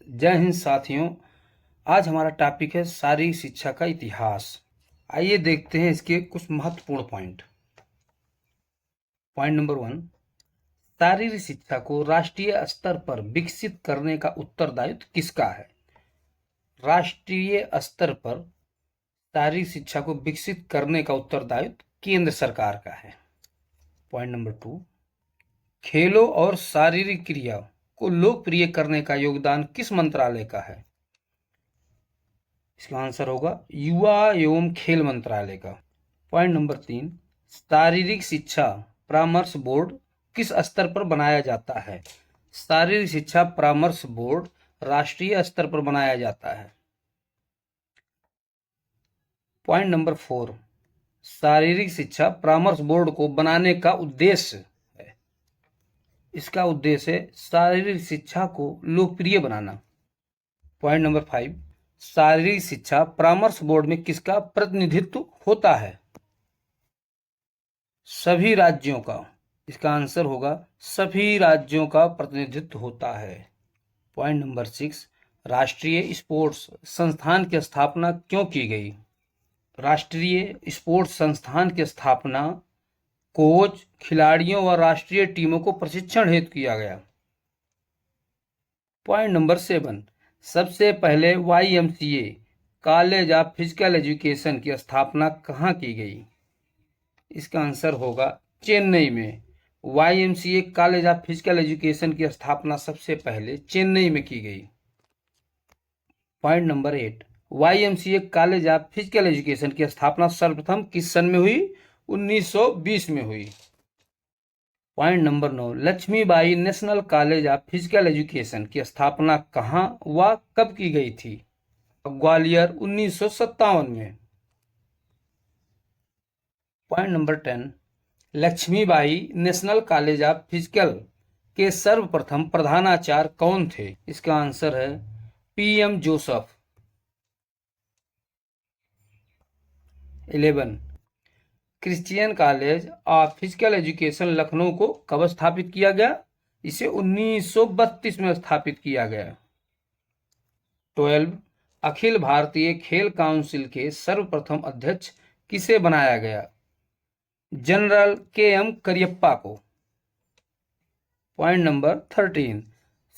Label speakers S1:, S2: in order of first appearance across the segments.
S1: जय हिंद साथियों। आज हमारा टॉपिक है शारीरिक शिक्षा का इतिहास। आइए देखते हैं इसके कुछ महत्वपूर्ण पॉइंट। पॉइंट नंबर 1, शारीरिक शिक्षा को राष्ट्रीय स्तर पर विकसित करने का उत्तरदायित्व किसका है? राष्ट्रीय स्तर पर शारीरिक शिक्षा को विकसित करने का उत्तरदायित्व केंद्र सरकार का है। पॉइंट नंबर 2, खेलों और शारीरिक क्रिया को लोकप्रिय करने का योगदान किस मंत्रालय का है? इसका आंसर होगा युवा एवं खेल मंत्रालय का। पॉइंट नंबर 3, शारीरिक शिक्षा परामर्श बोर्ड किस स्तर पर बनाया जाता है? शारीरिक शिक्षा परामर्श बोर्ड राष्ट्रीय स्तर पर बनाया जाता है। पॉइंट नंबर 4, शारीरिक शिक्षा परामर्श बोर्ड को बनाने का उद्देश्य है। इसका उद्देश्य है शारीरिक शिक्षा को लोकप्रिय बनाना। पॉइंट नंबर 5, शारीरिक शिक्षा परामर्श बोर्ड में किसका प्रतिनिधित्व होता है? सभी राज्यों का। इसका आंसर होगा सभी राज्यों का प्रतिनिधित्व होता है। पॉइंट नंबर 6, राष्ट्रीय स्पोर्ट्स संस्थान की स्थापना क्यों की गई? राष्ट्रीय स्पोर्ट्स संस्थान की स्थापना कोच, खिलाड़ियों व राष्ट्रीय टीमों को प्रशिक्षण हेतु किया गया। पॉइंट नंबर 7, सबसे पहले YMCA college of physical education की स्थापना कहाँ की गई? इसका आंसर होगा चेन्नई में। YMCA college of physical education की स्थापना सबसे पहले चेन्नई में की गई। Point number 8, YMCA college of physical education की स्थापना सर्वप्रथम किस सन में हुई? 1920 में हुई। Point number 9, Laxmibai national college of physical education की स्थापना कहाँ व कब की गई थी? ग्वालियर 1957 में। Point number 10, Laxmibai national college of physical के सर्वप्रथम प्रधानाचार्य कौन थे? इसका आंसर है PM Joseph. 11, Christian college of physical education Lucknow को कब स्थापित किया गया? इसे 1932 में स्थापित किया गया। 12, अखिल भारतीय खेल काउंसिल के सर्वप्रथम अध्यक्ष किसे बनाया गया? जनरल KM करियप्पा को। Point number 13,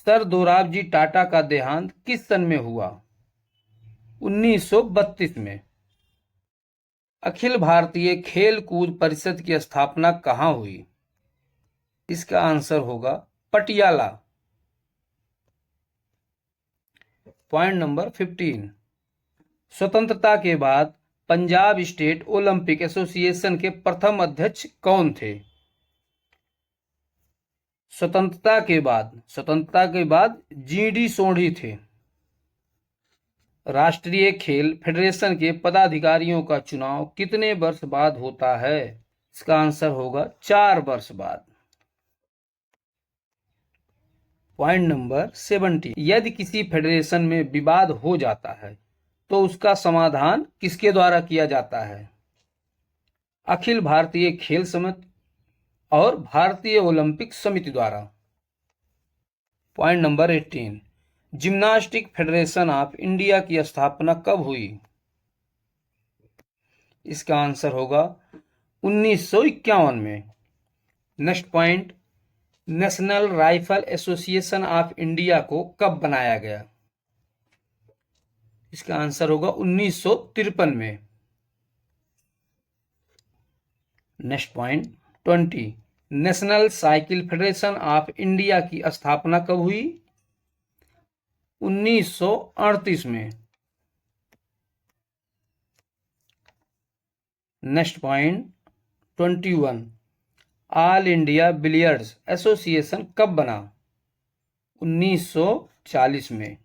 S1: sir Dorabji Tata का देहांत किस सन में हुआ? 1932 में। अखिल भारतीय खेल कूद परिषद की स्थापना कहाँ हुई? इसका आंसर होगा पटियाला। पॉइंट नंबर 15, स्वतंत्रता के बाद पंजाब स्टेट ओलंपिक एसोसिएशन के प्रथम अध्यक्ष कौन थे? स्वतंत्रता के बाद GD सोढ़ी थे। राष्ट्रीय खेल फेडरेशन के पदाधिकारियों का चुनाव कितने वर्ष बाद होता है? इसका आंसर होगा 4 वर्ष बाद। पॉइंट नंबर 17, यदि किसी फेडरेशन में विवाद हो जाता है तो उसका समाधान किसके द्वारा किया जाता है? अखिल भारतीय खेल समिति और भारतीय ओलंपिक समिति द्वारा। Point number 18, gymnastic federation of India की स्थापना कब हुई? इसका आंसर होगा 1951 में। Next point, national rifle association of India को कब बनाया गया? इसका आंसर होगा 1953 में। Next point 20, national cycle federation of India की स्थापना कब हुई? 1938 में। Next point 21, all India billiards association कब बना? 1940 में।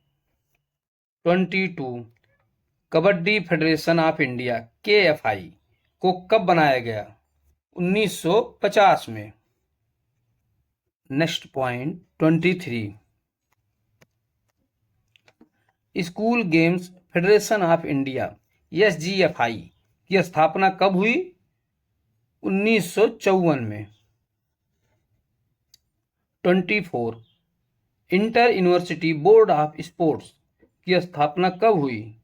S1: 22, kabaddi federation of India KFI को कब बनाया गया? 1950 में। Next point 23, school games federation of India SGFI की स्थापना कब हुई? 1954 में। 24, inter university board of sports की स्थापना कब हुई?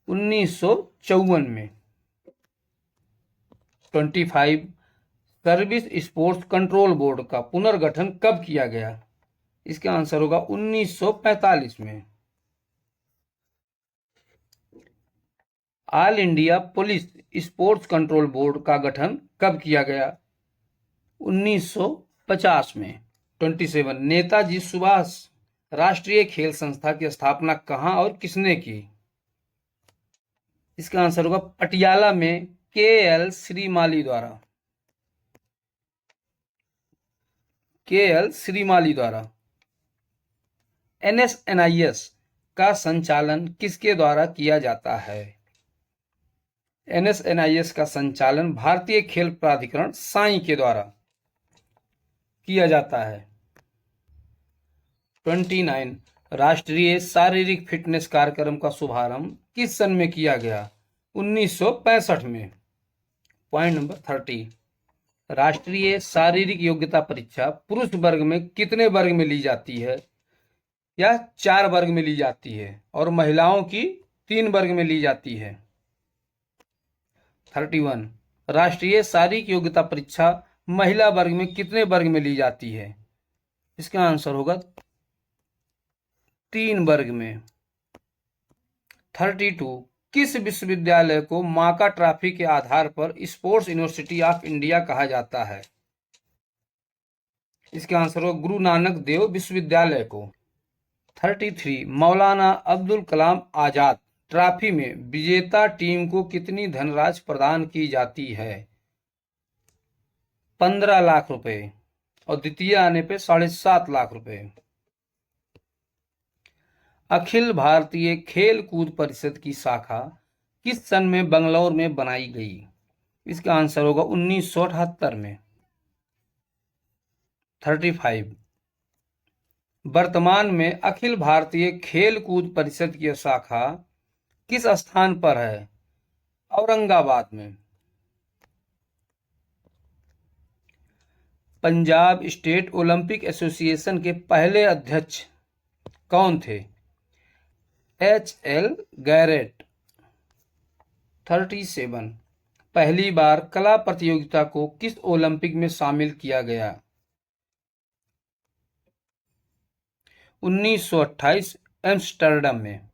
S1: 1954 में। 25 सर्विस स्पोर्ट्स कंट्रोल बोर्ड का पुनर्गठन कब किया गया? इसका आंसर होगा 1945 में। All India police sports control board का गठन कब किया गया? 1950 में। 27 नेताजी सुभाष राष्ट्रीय खेल संस्था की स्थापना कहाँ और किसने की? इसका आंसर होगा पटियाला में के.एल. श्रीमाली द्वारा। के.एल. श्रीमाली द्वारा। NSNIS का संचालन किसके द्वारा किया जाता है? NSNIS का संचालन भारतीय खेल प्राधिकरण साई के द्वारा किया जाता है। 29 राष्ट्रीय शारीरिक फिटनेस कार्यक्रम का शुभारंभ किस सन में किया गया? 1965 में। पॉइंट नंबर 30 राष्ट्रीय शारीरिक योग्यता परीक्षा पुरुष वर्ग में कितने वर्ग में ली जाती है? या 4 वर्ग में ली जाती है, और महिलाओं की 3 वर्ग में ली जाती है। 31 राष्ट्रीय शारीरिक योग्यता परीक्षा महिला वर्ग में कितने वर्ग में ली जाती है? इसका आंसर होगा 3 वर्ग में। 32 किस विश्वविद्यालय को माका ट्रॉफी के आधार पर स्पोर्ट्स यूनिवर्सिटी ऑफ इंडिया कहा जाता है? इसका आंसर होगा गुरु नानक देव विश्वविद्यालय को। 33 मौलाना अब्दुल कलाम आजाद ट्रॉफी में विजेता टीम को कितनी धनराशि प्रदान की जाती है? 15 लाख रुपए, और द्वितीय आने पे 7.5 लाख रुपए। अखिल भारतीय खेल कूद परिषद की शाखा किस सन में बंगलौर में बनाई गई? इसका आंसर होगा 1978 में। 35 वर्तमान में अखिल भारतीय खेल कूद परिषद की शाखा किस स्थान पर है? औरंगाबाद में। पंजाब स्टेट ओलंपिक एसोसिएशन के पहले अध्यक्ष कौन थे? H.L. गैरेट। 37 पहली बार कला प्रतियोगिता को किस ओलंपिक में शामिल किया गया? 1928 एम्स्टर्डम में।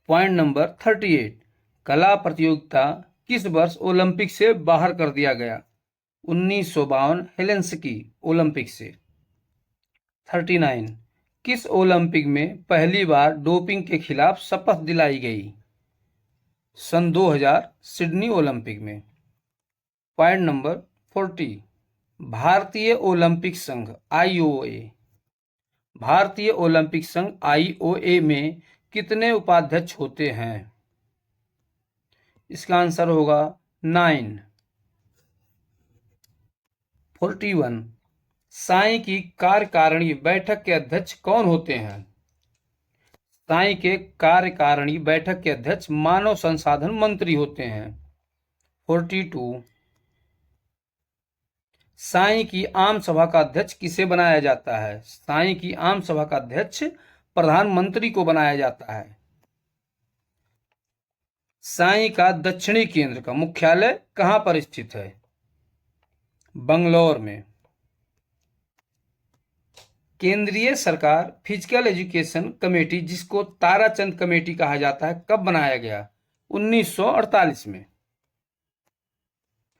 S1: पॉइंट नंबर 38 कला प्रतियोगिता किस वर्ष ओलंपिक से बाहर कर दिया गया? 1952 हेलेंसिकी ओलंपिक से। 39 किस ओलंपिक में पहली बार डोपिंग के खिलाफ शपथ दिलाई गई? सन 2000 सिडनी ओलंपिक में। पॉइंट नंबर 40 भारतीय ओलंपिक संघ IOA भारतीय ओलंपिक संघ IOA में कितने उपाध्यक्ष होते हैं? इसका आंसर होगा 9। 41 साई की कार्यकारिणी बैठक के अध्यक्ष कौन होते हैं? साई के कार्यकारिणी बैठक के अध्यक्ष मानव संसाधन मंत्री होते हैं। 42 साई की आम सभा का अध्यक्ष किसे बनाया जाता है? साई की आम सभा का अध्यक्ष प्रधानमंत्री को बनाया जाता है। साई का दक्षिणी केंद्र का मुख्यालय कहां पर स्थित है? बंगलौर में। केंद्रीय सरकार फिजिकल एजुकेशन कमेटी, जिसको ताराचंद कमेटी कहा जाता है, कब बनाया गया? 1948 में।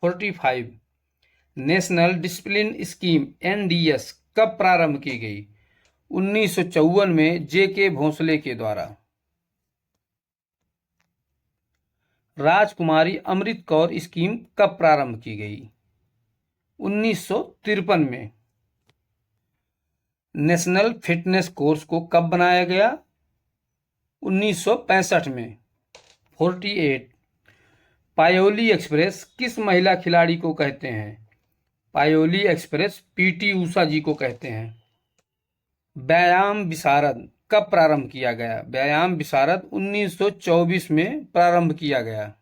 S1: 45 नेशनल डिसिप्लिन स्कीम NDS कब प्रारंभ की गई? 1954 में JK भोसले के द्वारा। राजकुमारी अमृत कौर स्कीम कब प्रारंभ की गई? 1953 में। नेशनल फिटनेस कोर्स को कब बनाया गया? 1965 में। 48 पायोली एक्सप्रेस किस महिला खिलाड़ी को कहते हैं? पायोली एक्सप्रेस PT उषा जी को कहते हैं। व्यायाम विशारद कब प्रारंभ किया गया? व्यायाम विशारद 1924 में प्रारंभ किया गया।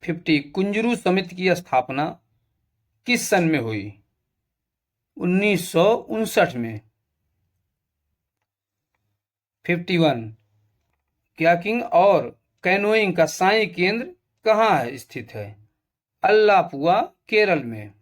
S1: 50 कुंजरू समिति की स्थापना किस सन में हुई? 1959 में। 51 कयाकिंग और कैनोइंग का शाही केंद्र कहाँ है स्थित है? अल्लापुआ केरल में।